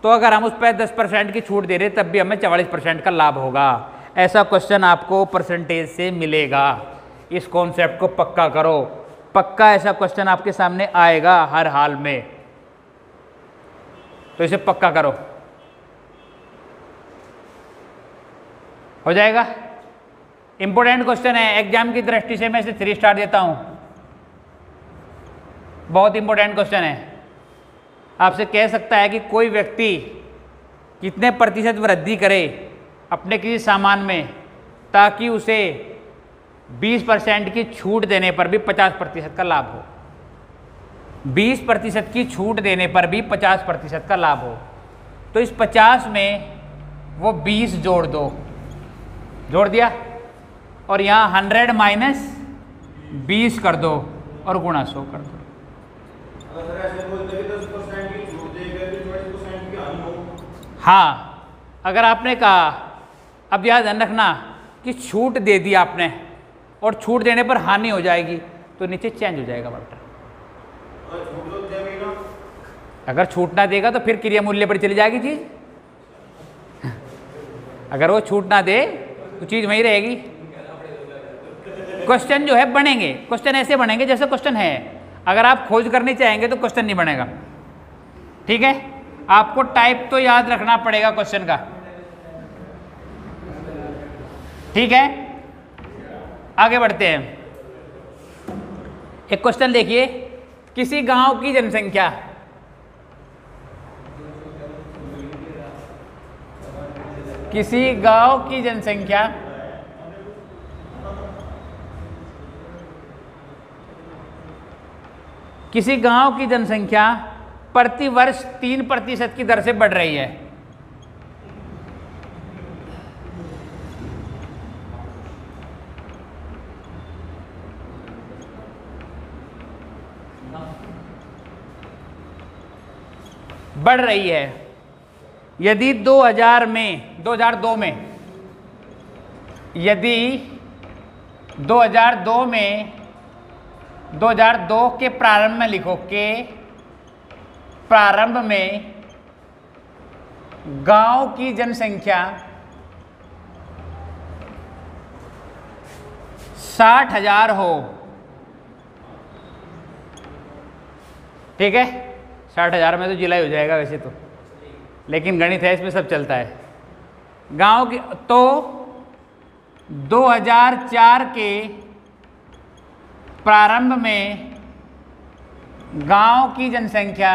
तो अगर हम उस पर 10% की छूट दे रहे तब भी हमें 44% का लाभ होगा। ऐसा क्वेश्चन आपको परसेंटेज से मिलेगा। इस कॉन्सेप्ट को पक्का करो, पक्का ऐसा क्वेश्चन आपके सामने आएगा हर हाल में, तो इसे पक्का करो, हो जाएगा। इंपॉर्टेंट क्वेश्चन है, एग्जाम की दृष्टि से मैं इसे 3 स्टार देता हूं, बहुत इंपॉर्टेंट क्वेश्चन है। आपसे कह सकता है कि कोई व्यक्ति कितने प्रतिशत वृद्धि करे अपने किसी सामान में ताकि उसे 20% की छूट देने पर भी 50% का लाभ हो। 20% की छूट देने पर भी 50% का लाभ हो, तो इस 50 में वो 20 जोड़ दो, जोड़ दिया, और यहाँ 100 माइनस 20 कर दो और गुणा 100 कर दो। हाँ, अगर आपने कहा, अब याद ध्यान रखना कि छूट दे दी आपने और छूट देने पर हानि हो जाएगी तो नीचे चेंज हो जाएगा बट्टा। अगर छूट ना देगा तो फिर क्रिया मूल्य पर चली जाएगी चीज, अगर वो छूट ना दे तो चीज वहीं रहेगी। क्वेश्चन जो है बनेंगे, क्वेश्चन ऐसे बनेंगे जैसे क्वेश्चन है, अगर आप खोज करनी चाहेंगे तो क्वेश्चन नहीं बनेगा। ठीक है, आपको टाइप तो याद रखना पड़ेगा क्वेश्चन का। ठीक है, आगे बढ़ते हैं। एक क्वेश्चन देखिए, किसी गांव की जनसंख्या किसी गांव की जनसंख्या किसी गांव की जनसंख्या प्रति वर्ष 3% की दर से बढ़ रही है। बढ़ रही है। यदि 2002 में यदि 2002 के प्रारंभ में लिखो के प्रारंभ में गांव की जनसंख्या 60,000 हो, ठीक है। 60,000 में तो जिला ही हो जाएगा वैसे तो, लेकिन गणित है, इसमें सब चलता है। गांव की तो 2004 के प्रारंभ में गांव की जनसंख्या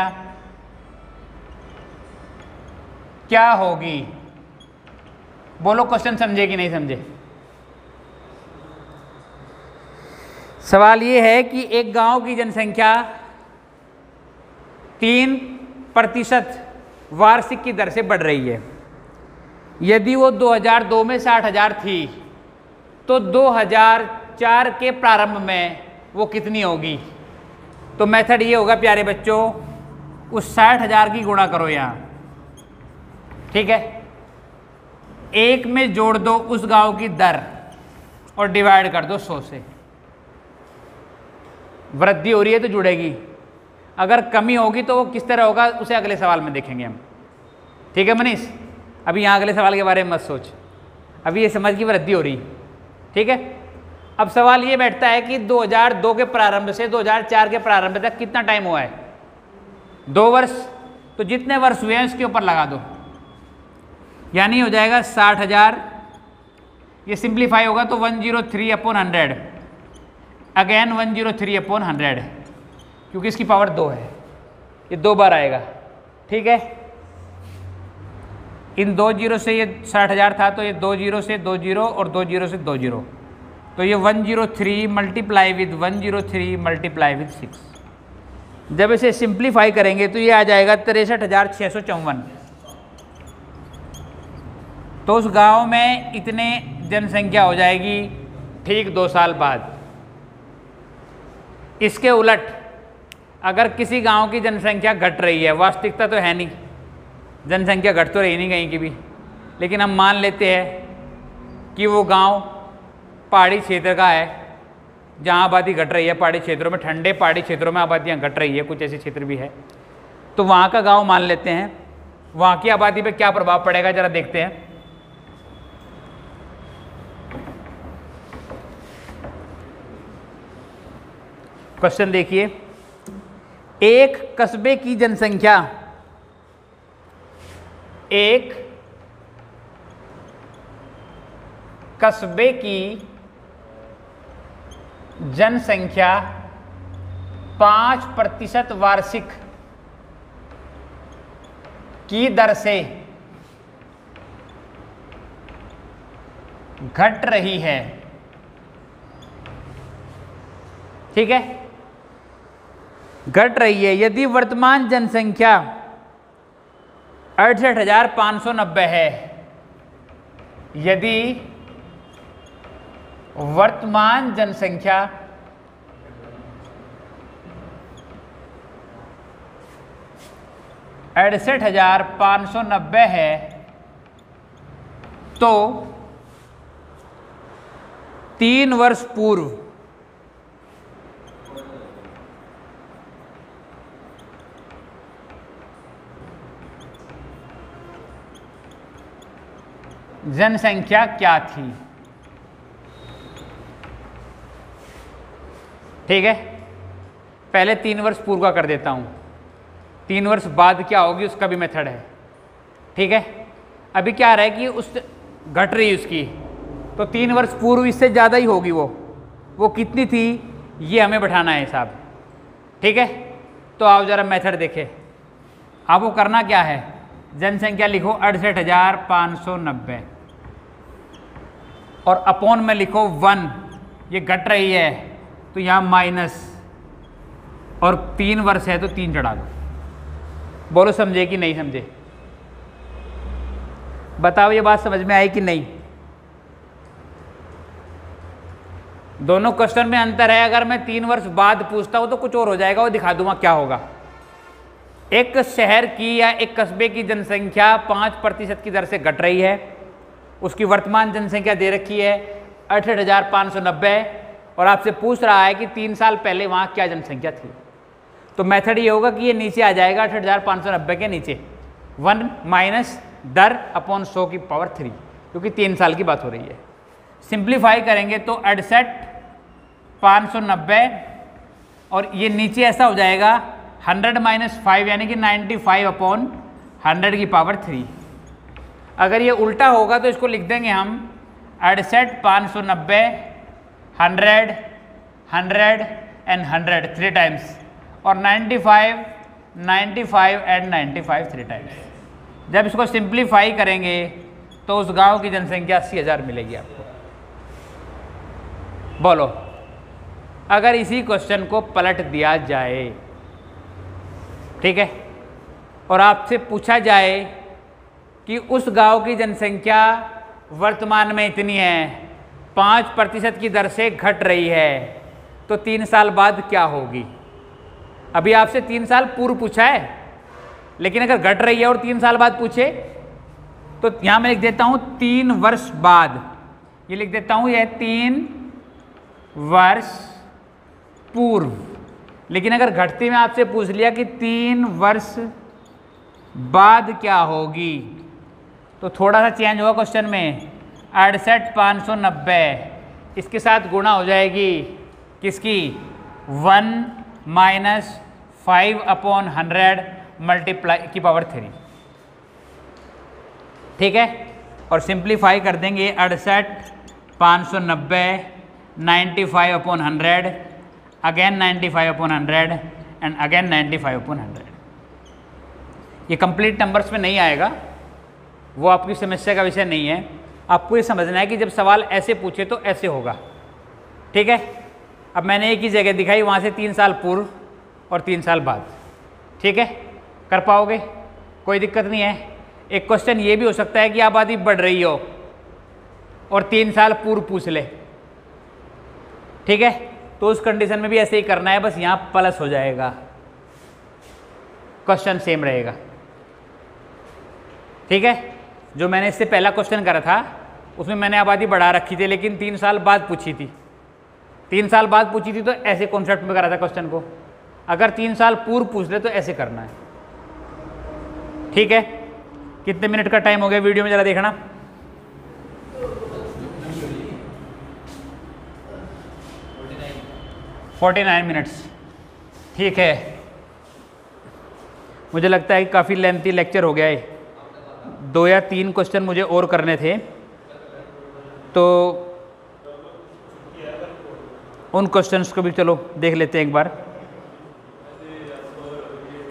क्या होगी? बोलो क्वेश्चन समझे कि नहीं समझे? सवाल ये है कि एक गांव की जनसंख्या 3% वार्षिक की दर से बढ़ रही है। यदि वो 2002 में 60,000 थी तो 2004 के प्रारंभ में वो कितनी होगी? तो मेथड ये होगा प्यारे बच्चों, उस 60,000 की गुणा करो यहाँ, ठीक है। एक में जोड़ दो उस गांव की दर और डिवाइड कर दो 100 से। वृद्धि हो रही है तो जुड़ेगी, अगर कमी होगी तो वो किस तरह होगा उसे अगले सवाल में देखेंगे हम, ठीक है मनीष। अभी यहाँ अगले सवाल के बारे में मत सोच, अभी ये समझ की वृद्धि हो रही, ठीक है। अब सवाल ये बैठता है कि 2002 के प्रारंभ से 2004 के प्रारंभ तक कितना टाइम हुआ है? 2 वर्ष। तो जितने वर्ष हुए हैं उसके ऊपर लगा दो, यानी हो जाएगा 60,000। ये सिंप्लीफाई होगा तो 103/100, अगेन 103/100, क्योंकि इसकी पावर 2 है, ये 2 बार आएगा, ठीक है। इन 2 जीरो से ये 60,000 था, तो ये 2 जीरो से 2 जीरो और 2 जीरो से 2 जीरो, तो ये 103 मल्टीप्लाई विद 103 मल्टीप्लाई विद 6। जब इसे सिंप्लीफाई करेंगे तो ये आ जाएगा 63,654। तो उस गांव में इतने जनसंख्या हो जाएगी ठीक 2 साल बाद। इसके उलट अगर किसी गांव की जनसंख्या घट रही है, वास्तविकता तो है नहीं, जनसंख्या घट तो रही नहीं कहीं की भी, लेकिन हम मान लेते हैं कि वो गांव पहाड़ी क्षेत्र का है जहां आबादी घट रही है। पहाड़ी क्षेत्रों में, ठंडे पहाड़ी क्षेत्रों में आबादियां घट रही है, कुछ ऐसे क्षेत्र भी है, तो वहां का गांव मान लेते हैं। वहां की आबादी पे क्या प्रभाव पड़ेगा जरा देखते हैं। क्वेश्चन देखिए, एक कस्बे की जनसंख्या, एक कस्बे की जनसंख्या 5% वार्षिक की दर से घट रही है, ठीक है, घट रही है। यदि वर्तमान जनसंख्या 68,590 है, यदि वर्तमान जनसंख्या 68,590 है, तो 3 वर्ष पूर्व जनसंख्या क्या थी? ठीक है, पहले 3 वर्ष पूर्व का कर देता हूं, 3 वर्ष बाद क्या होगी उसका भी मेथड है, ठीक है। अभी क्या आ रहा है कि उस घट रही उसकी, तो 3 वर्ष पूर्व इससे ज़्यादा ही होगी। वो कितनी थी ये हमें बैठाना है हिसाब, ठीक है। तो आओ जरा मेथड देखें। आपको करना क्या है, जनसंख्या लिखो 68,590 और अपॉन में लिखो 1, ये घट रही है तो यहाँ माइनस, और 3 वर्ष है तो 3 चढ़ा दो। बोलो समझे कि नहीं समझे? बताओ ये बात समझ में आई कि नहीं? दोनों क्वेश्चन में अंतर है। अगर मैं 3 वर्ष बाद पूछता हूं तो कुछ और हो जाएगा, वो दिखा दूंगा क्या होगा। एक शहर की या एक कस्बे की जनसंख्या 5% की दर से घट रही है, उसकी वर्तमान जनसंख्या दे रखी है 68,590 और आपसे पूछ रहा है कि 3 साल पहले वहाँ क्या जनसंख्या थी। तो मेथड ये होगा कि ये नीचे आ जाएगा 68,590 के नीचे 1 माइनस दर अपॉन 100 की पावर 3, क्योंकि 3 साल की बात हो रही है। सिंप्लीफाई करेंगे तो 68,590 और ये नीचे ऐसा हो जाएगा 100 माइनस 5 यानी कि 95 अपॉन 100 की पावर 3। अगर ये उल्टा होगा तो इसको लिख देंगे हम 68,590 100 100 एंड 100 3 टाइम्स और 95 95 एंड 95 3 टाइम्स। जब इसको सिंप्लीफाई करेंगे तो उस गांव की जनसंख्या 80,000 मिलेगी आपको। बोलो, अगर इसी क्वेश्चन को पलट दिया जाए, ठीक है, और आपसे पूछा जाए कि उस गांव की जनसंख्या वर्तमान में इतनी है, 5% की दर से घट रही है, तो 3 साल बाद क्या होगी? अभी आपसे 3 साल पूर्व पूछा है, लेकिन अगर घट रही है और 3 साल बाद पूछे तो यहां मैं लिख देता हूं 3 वर्ष बाद, ये लिख देता हूं यह 3 वर्ष पूर्व। लेकिन अगर घटती में आपसे पूछ लिया कि 3 वर्ष बाद क्या होगी, तो थोड़ा सा चेंज होगा क्वेश्चन में। 68,590 इसके साथ गुणा हो जाएगी किसकी? 1 माइनस 5 अपॉन 100 मल्टीप्लाई की पावर 3, ठीक है। और सिंप्लीफाई कर देंगे 68,590 95 upon 100 again 95 upon 100 and again 95 upon 100। ये कंप्लीट नंबर्स में नहीं आएगा, वो आपकी समस्या का विषय नहीं है। आपको ये समझना है कि जब सवाल ऐसे पूछे तो ऐसे होगा, ठीक है। अब मैंने एक ही जगह दिखाई, वहाँ से 3 साल पूर्व और 3 साल बाद, ठीक है, कर पाओगे, कोई दिक्कत नहीं है। एक क्वेश्चन ये भी हो सकता है कि आबादी बढ़ रही हो और 3 साल पूर्व पूछ ले, ठीक है, तो उस कंडीशन में भी ऐसे ही करना है, बस यहाँ प्लस हो जाएगा, क्वेश्चन सेम रहेगा, ठीक है। जो मैंने इससे पहला क्वेश्चन करा था उसमें मैंने आबादी बढ़ा रखी थी, लेकिन 3 साल बाद पूछी थी। 3 साल बाद पूछी थी तो ऐसे कॉन्सेप्ट में करा था क्वेश्चन को। अगर 3 साल पूर्व पूछ ले तो ऐसे करना है, ठीक है। कितने मिनट का टाइम हो गया वीडियो में जरा देखना। $49 मिनट्स, ठीक है। मुझे लगता है कि काफ़ी लेंथी लेक्चर हो गया है। 2 या 3 क्वेश्चन मुझे और करने थे, तो उन क्वेश्चंस को भी चलो देख लेते हैं एक बार।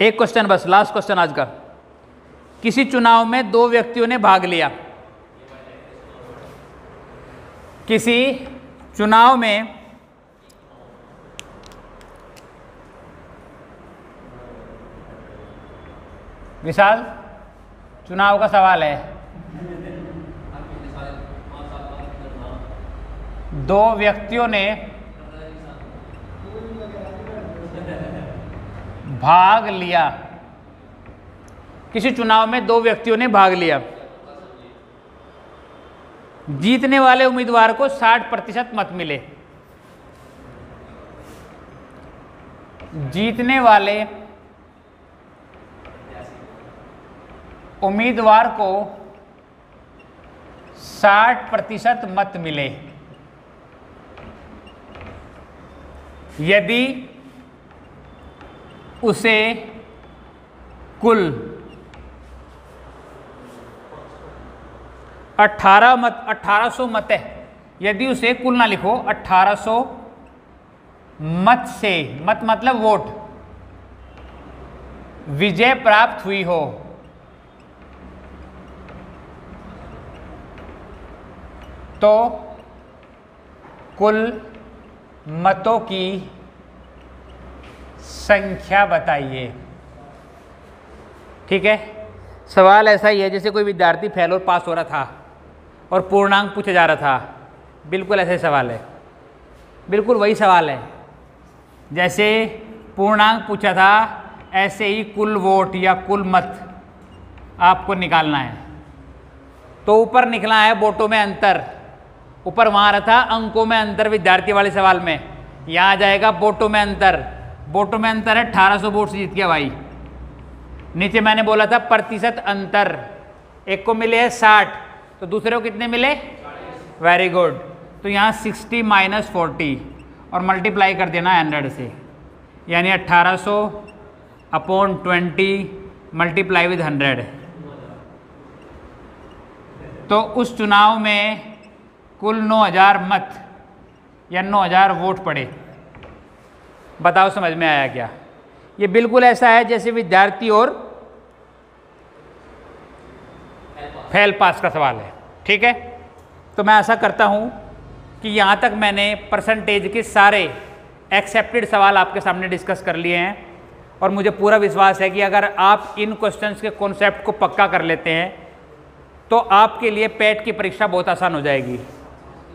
एक क्वेश्चन बस, लास्ट क्वेश्चन आज का। किसी चुनाव में 2 व्यक्तियों ने भाग लिया। किसी चुनाव में विशाल, चुनाव का सवाल है। 2 व्यक्तियों ने भाग लिया। किसी चुनाव में 2 व्यक्तियों ने भाग लिया। जीतने वाले उम्मीदवार को 60% मत मिले। जीतने वाले उम्मीदवार को 60% मत मिले यदि उसे कुल 1800 मत है। यदि उसे कुल ना लिखो, 1800 मत से, मत मतलब वोट, विजय प्राप्त हुई हो तो कुल मतों की संख्या बताइए। ठीक है, सवाल ऐसा ही है जैसे कोई विद्यार्थी फेल और पास हो रहा था और पूर्णांक पूछा जा रहा था। बिल्कुल ऐसे सवाल है, बिल्कुल वही सवाल है जैसे पूर्णांक पूछा था ऐसे ही कुल वोट या कुल मत आपको निकालना है। तो ऊपर निकला है वोटों में अंतर, ऊपर वहाँ रहा था अंकों में अंतर विद्यार्थी वाले सवाल में, यहाँ आ जाएगा वोटों में अंतर। वोटों में अंतर है 1800 वोट से जीत गया भाई। नीचे मैंने बोला था प्रतिशत अंतर, एक को मिले हैं 60 तो दूसरे को कितने मिले, वेरी गुड। तो यहाँ 60 माइनस 40 और मल्टीप्लाई कर देना 100 से, यानी 1800 अपॉन 20 मल्टीप्लाई विद 100। तो उस चुनाव में कुल 9000 मत या 9000 वोट पड़े। बताओ समझ में आया क्या? ये बिल्कुल ऐसा है जैसे विद्यार्थी और फेल पास का सवाल है, ठीक है। तो मैं ऐसा करता हूँ कि यहाँ तक मैंने परसेंटेज के सारे एक्सेप्टेड सवाल आपके सामने डिस्कस कर लिए हैं, और मुझे पूरा विश्वास है कि अगर आप इन क्वेश्चंस के कॉन्सेप्ट को पक्का कर लेते हैं तो आपके लिए पेट की परीक्षा बहुत आसान हो जाएगी।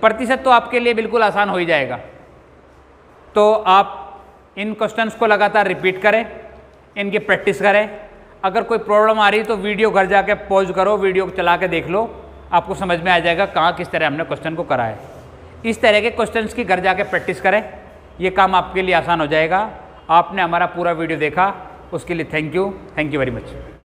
प्रतिशत तो आपके लिए बिल्कुल आसान हो ही जाएगा। तो आप इन क्वेश्चंस को लगातार रिपीट करें, इनकी प्रैक्टिस करें। अगर कोई प्रॉब्लम आ रही तो वीडियो घर जाके पॉज करो, वीडियो को चला के देख लो, आपको समझ में आ जाएगा कहाँ किस तरह हमने क्वेश्चन को करा है। इस तरह के क्वेश्चंस की घर जाके प्रैक्टिस करें, ये काम आपके लिए आसान हो जाएगा। आपने हमारा पूरा वीडियो देखा, उसके लिए थैंक यू वेरी मच।